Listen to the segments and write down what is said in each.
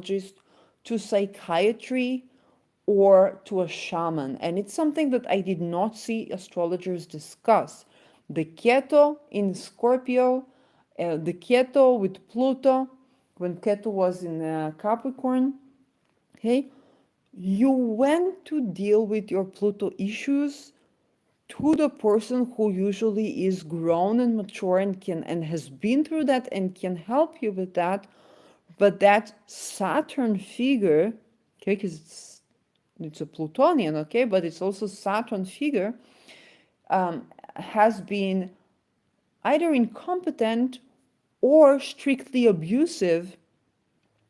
to psychiatry, or to a shaman. And it's something that I did not see astrologers discuss. The Keto in Scorpio, the Keto with Pluto, when Keto was in Capricorn, okay, you went to deal with your Pluto issues to the person who usually is grown and mature and can and has been through that and can help you with that. But that Saturn figure, okay, because it's a Plutonian, okay, but it's also Saturn figure, has been either incompetent or strictly abusive,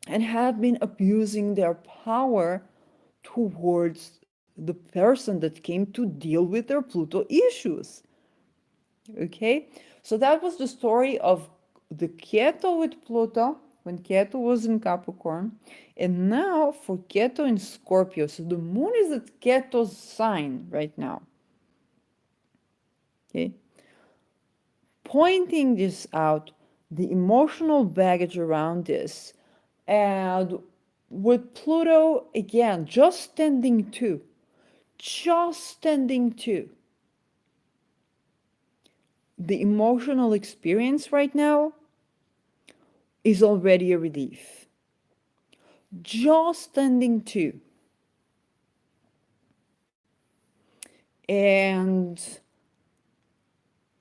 and have been abusing their power towards the person that came to deal with their Pluto issues. Okay, so that was the story of the Keto with Pluto when Keto was in Capricorn, and now for Keto in Scorpio. So the moon is at Keto's sign right now. Okay, pointing this out, the emotional baggage around this, and with Pluto again, just standing two, the emotional experience right now is already a relief. Just standing two. And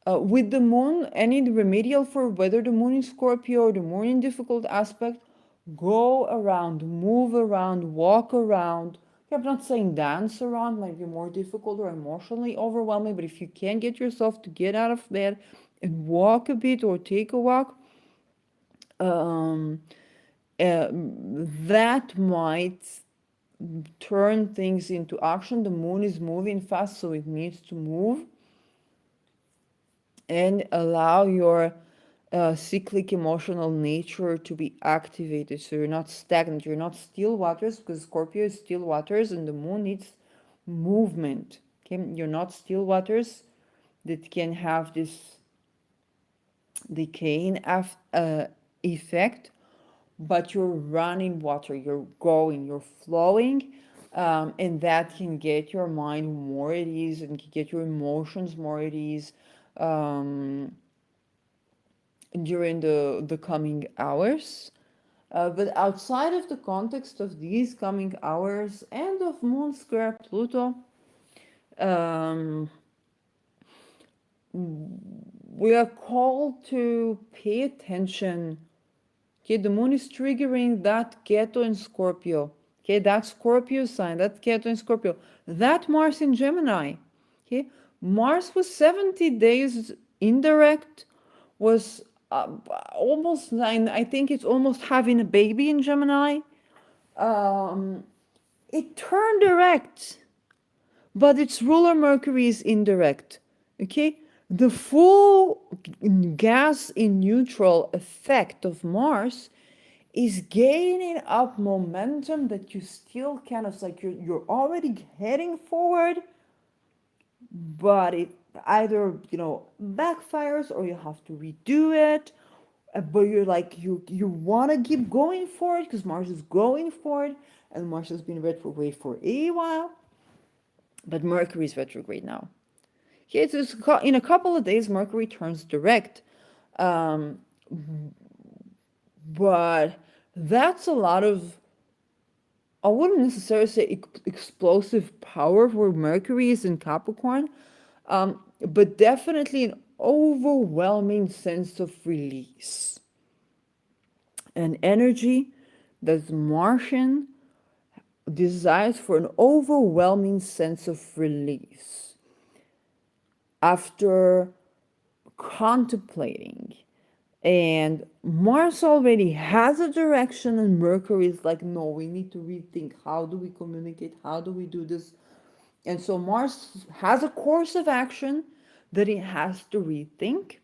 with the moon, any remedial for whether the moon in Scorpio or the moon in difficult aspect, go around, move around, walk around. I'm not saying dance around, might be more difficult or emotionally overwhelming, but if you can get yourself to get out of bed and walk a bit or take a walk, that might turn things into action. The moon is moving fast, so it needs to move and allow your cyclic emotional nature to be activated, so you're not stagnant, you're not still waters, because Scorpio is still waters and the moon needs movement. Okay, you're not still waters that can have this decaying effect, but you're running water, you're going, you're flowing, and that can get your mind more at ease and can get your emotions more at ease during the coming hours. But outside of the context of these coming hours and of Moon square Pluto, um, we are called to pay attention. Okay, the moon is triggering that Keto in Scorpio. Okay, that Scorpio sign, that Keto in Scorpio, that Mars in Gemini. Okay, Mars was 70 days indirect, was almost nine. I think it's almost having a baby in Gemini. Um, it turned direct, but its ruler Mercury is indirect. Okay, the full gas in neutral effect of Mars is gaining up momentum that you still kind of like you're already heading forward, but it either backfires or you have to redo it. But you're like you want to keep going forward because Mars is going forward, and Mars has been retrograde for a while, but Mercury is retrograde now. Okay, so in a couple of days Mercury turns direct, um, but that's a lot of, I wouldn't necessarily say explosive power for Mercury is in Capricorn, but definitely an overwhelming sense of release. An energy that's Martian desires for an overwhelming sense of release. After contemplating, and Mars already has a direction, and Mercury is like, no, we need to rethink, how do we communicate, how do we do this? And so Mars has a course of action that it has to rethink.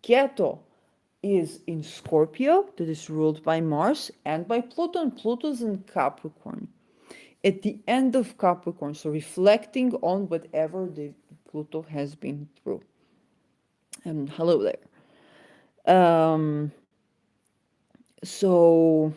Keto is in Scorpio, that is ruled by Mars and by Pluto, and Pluto's in Capricorn. At the end of Capricorn, so reflecting on whatever the Pluto has been through. And hello there. So